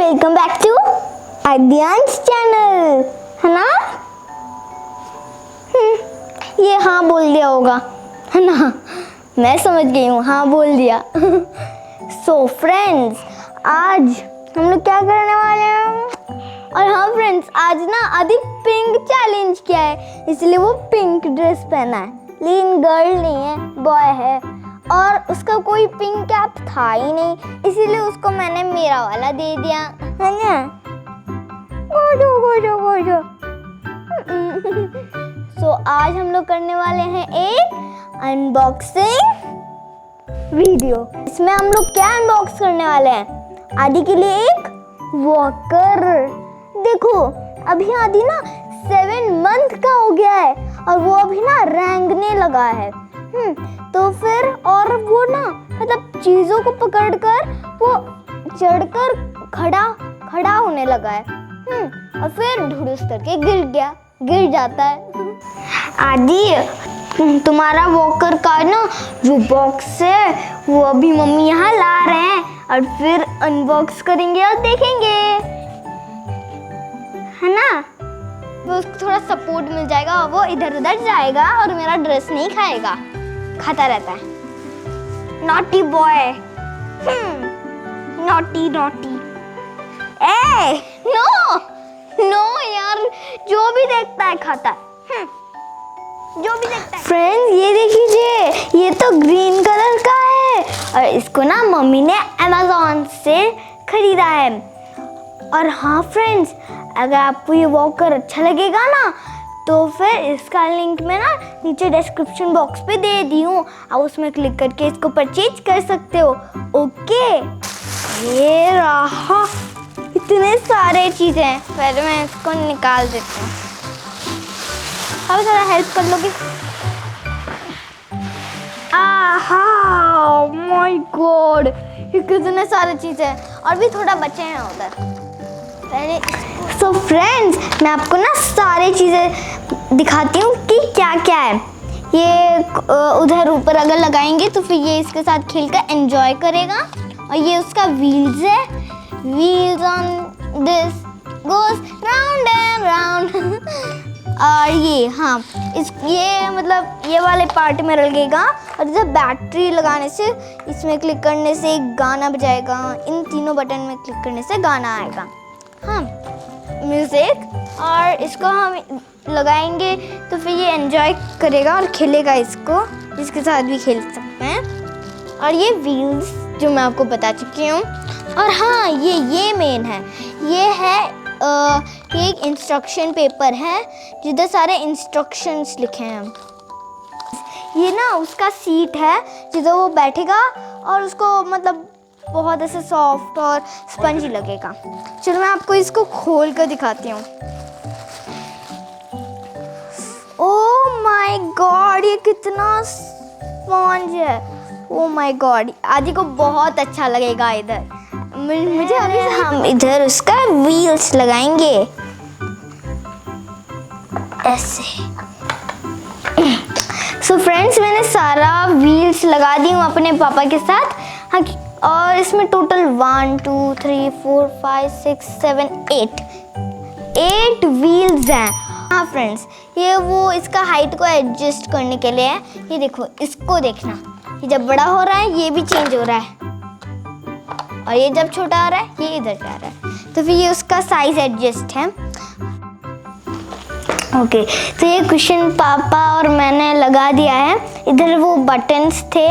Welcome back to आद्यांश channel, है ना। ये हाँ बोल दिया होगा, है ना। मैं समझ गई हूँ, हाँ बोल दिया। सो फ्रेंड्स, आज हम लोग क्या करने वाले हैं। और हाँ फ्रेंड्स, आज ना आदि पिंक चैलेंज किया है, इसलिए वो पिंक ड्रेस पहना है। लेकिन गर्ल नहीं है, बॉय है, और उसका कोई पिंक कैप था ही नहीं, इसीलिए उसको मैंने मेरा वाला दे दिया, है ना। गोजो। सो आज हम लोग करने वाले हैं एक अनबॉक्सिंग वीडियो। इसमें हम लोग क्या अनबॉक्स करने वाले हैं, आदि के लिए एक वॉकर। देखो अभी आदि ना 7 मंथ का हो गया है और वो अभी ना रेंगने लगा है। तो फिर और वो ना मतलब चीजों को पकड़कर वो चढ़कर खड़ा होने लगा है। और फिर ढुड़ुस करके गिर जाता है। आदि, तुम्हारा वॉकर का ना जो बॉक्स है वो अभी मम्मी यहाँ ला रहे हैं और फिर अनबॉक्स करेंगे और देखेंगे, है ना। वो उसको थोड़ा सपोर्ट मिल जाएगा और वो इधर उधर जाएगा और मेरा ड्रेस नहीं खाएगा, खाता रहता है। Naughty boy, naughty. ए नो यार, जो भी देखता है खाता है। जो भी देखता है। फ्रेंड्स ये देखिए, ये तो ग्रीन कलर का है और इसको ना मम्मी ने अमेज़न से खरीदा है। और हाँ फ्रेंड्स, अगर आपको ये वॉकर अच्छा लगेगा ना तो फिर इसका लिंक मैं ना नीचे डिस्क्रिप्शन बॉक्स पे दे दी हूँ, आप उसमें क्लिक करके इसको परचेज कर सकते हो। ओके, ये रहा, इतने सारे चीज़ें हैं। पहले मैं इसको निकाल देती हूँ, अब ज़रा हेल्प कर लोगे। आहा, माय गॉड, ये कितने सारे चीज़ें हैं और भी थोड़ा बचे हैं उधर। सो फ्रेंड्स, मैं आपको ना सारी चीज़ें दिखाती हूँ कि क्या क्या है। ये उधर ऊपर अगर लगाएंगे तो फिर ये इसके साथ खेलकर एंजॉय करेगा। और ये उसका व्हील्स है, wheels on this goes round and round. और ये हाँ, ये मतलब ये वाले पार्ट में लगेगा और इधर बैटरी लगाने से, इसमें क्लिक करने से एक गाना बजाएगा। इन तीनों बटन में क्लिक करने से गाना आएगा, हाँ, म्यूज़िक। और इसको हम लगाएंगे तो फिर ये एंजॉय करेगा और खेलेगा इसको, इसके साथ भी खेल सकते हैं। और ये व्हील्स जो मैं आपको बता चुकी हूँ। और हाँ, ये मेन है, ये है ये एक इंस्ट्रक्शन पेपर है जिधर सारे इंस्ट्रक्शंस लिखे हैं। ये ना उसका सीट है जिधर वो बैठेगा और उसको मतलब बहुत ऐसे सॉफ्ट और स्पंजी लगेगा। चलो मैं आपको इसको खोल कर दिखाती हूँ। ओह माय गॉड, ये कितना स्पंज है। ओह माय गॉड, आदि को बहुत अच्छा लगेगा इधर। मुझे अभी हम इधर उसका व्हील्स लगाएंगे ऐसे। सो फ्रेंड्स, मैंने सारा व्हील्स लगा दी हूँ अपने पापा के साथ। हाँ, और इसमें टोटल 1 2 3 4 5 6 7 8 व्हील्स हैं। हाँ फ्रेंड्स, ये वो इसका हाइट को एडजस्ट करने के लिए है। ये देखो, इसको देखना, ये जब बड़ा हो रहा है ये भी चेंज हो रहा है और ये जब छोटा आ रहा है ये इधर जा रहा है, तो फिर ये उसका साइज एडजस्ट है। ओके, तो ये क्वेश्चन पापा और मैंने लगा दिया है। इधर वो बटन्स थे,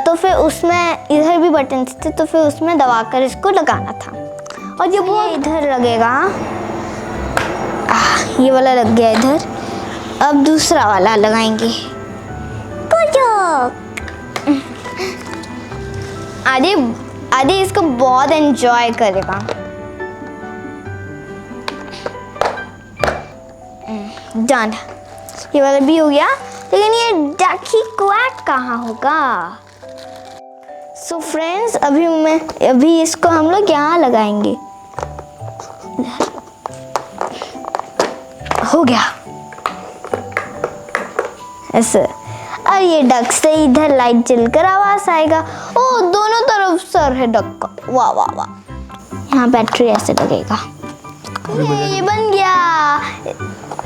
तो फिर उसमें इधर भी बटन्स थे, तो फिर उसमें दबाकर इसको लगाना था। और जब वो इधर लगेगा, ये वाला लग गया इधर, अब दूसरा वाला लगाएंगे। आदि इसको बहुत एंजॉय करेगा। डन, ये वाला भी हो गया, लेकिन ये डकी क्वैक कहाँ होगा। सो फ्रेंड्स, अभी इसको हम लोग यहाँ लगाएंगे। हो गया ऐसे। और ये डक से इधर लाइट जलकर आवाज आएगा। ओ, दोनों तरफ सर है डक का, वाह वाह वाह। यहाँ बैटरी ऐसे लगेगा। ये बन गया।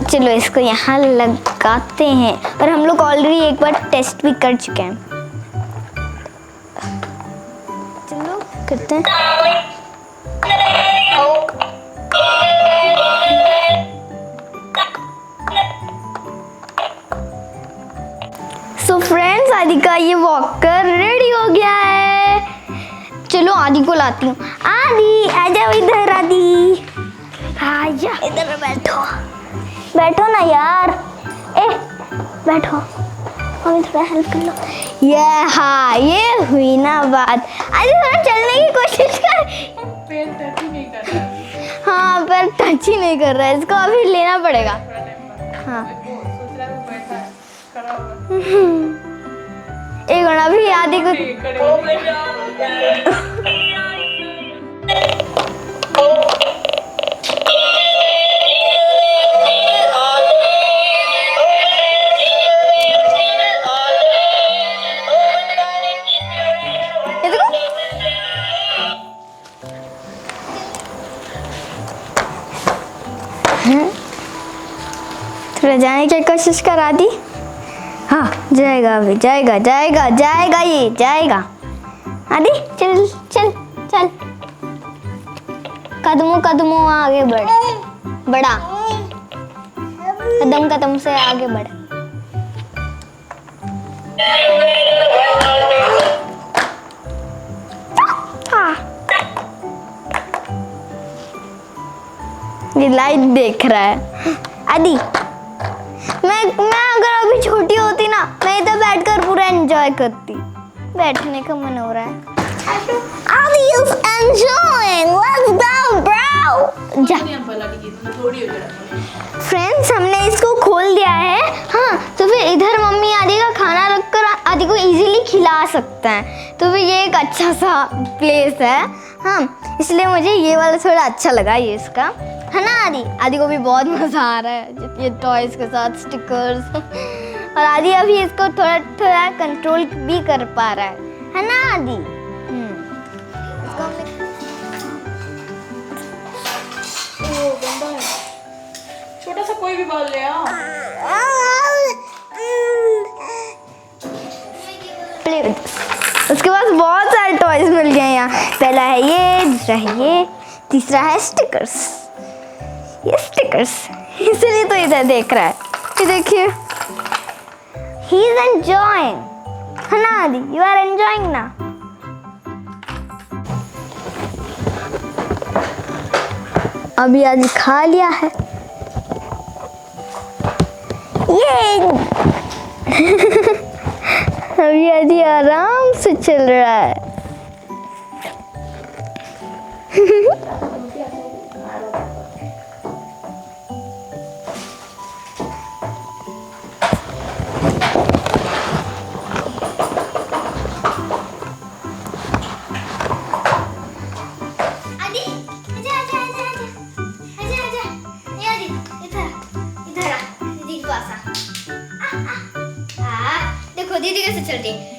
चलो इसको यहाँ लगाते हैं। और हम लोग ऑलरेडी एक बार टेस्ट भी कर चुके हैं। चलो करते हैं। सो फ्रेंड्स, आदि का ये वॉकर रेडी हो गया है। चलो आदि को लाती हूँ। आदि आ जाओ इधर। आदि आजा इधर बैठो। बैठो ना यार। ए बैठो, हमें थोड़ा हेल्प कर लो। हाँ, ये हुई ना बात। आदि थोड़ा चलने की कोशिश कर। पैर टच ही नहीं कर रहा। हाँ, पैर टच ही नहीं कर रहा है। इसको अभी लेना पड़ेगा। हाँ एक मिनट, अभी आदि को थोड़ा जाने की कोशिश करा दी। हाँ जाएगा, अभी जाएगा जाएगा जाएगा, ये जाएगा। आदि चल चल चल, कदमों कदमों आगे बढ़, बढ़ा कदम कदम से आगे बढ़। ये लाइट देख रहा है। आदि मैं अगर अभी छोटी होती ना, मैं इधर बैठकर पूरा एंजॉय करती। बैठने का मन हो रहा है। आदि is enjoying, let's go bro. जा फ्रेंड्स, हमने इसको खोल दिया है। हाँ, तो फिर इधर मम्मी आदि का खाना रखकर आदि को इजीली खिला सकते हैं। तो फिर ये एक अच्छा सा प्लेस है। हाँ, इसलिए मुझे ये वाला थोड़ा अच्छा लगा, ये इसका, है ना आदि? आदि को भी बहुत मज़ा आ रहा है ये टॉयज के साथ, स्टिकर्स। और आदि अभी इसको थोड़ा थोड़ा कंट्रोल भी कर पा रहा है ना आदि? इसको हमने छोटा सा कोई भी बॉल ले आओ। उसके पास बहुत सारे टॉयज मिल गए यहाँ। पहला है ये, दूसरा है ये, तीसरा है स्टिकर्स। ये स्टिकर्स, इसलिए तो इधर देख रहा है। ये देखिए, ही इज एंजॉयिंग, है ना आदि? यू आर एंजॉयिंग ना? अभी आदि खा लिया है ये। अभी आदि आराम से चल रहा है। दीदी कैसे चलती है?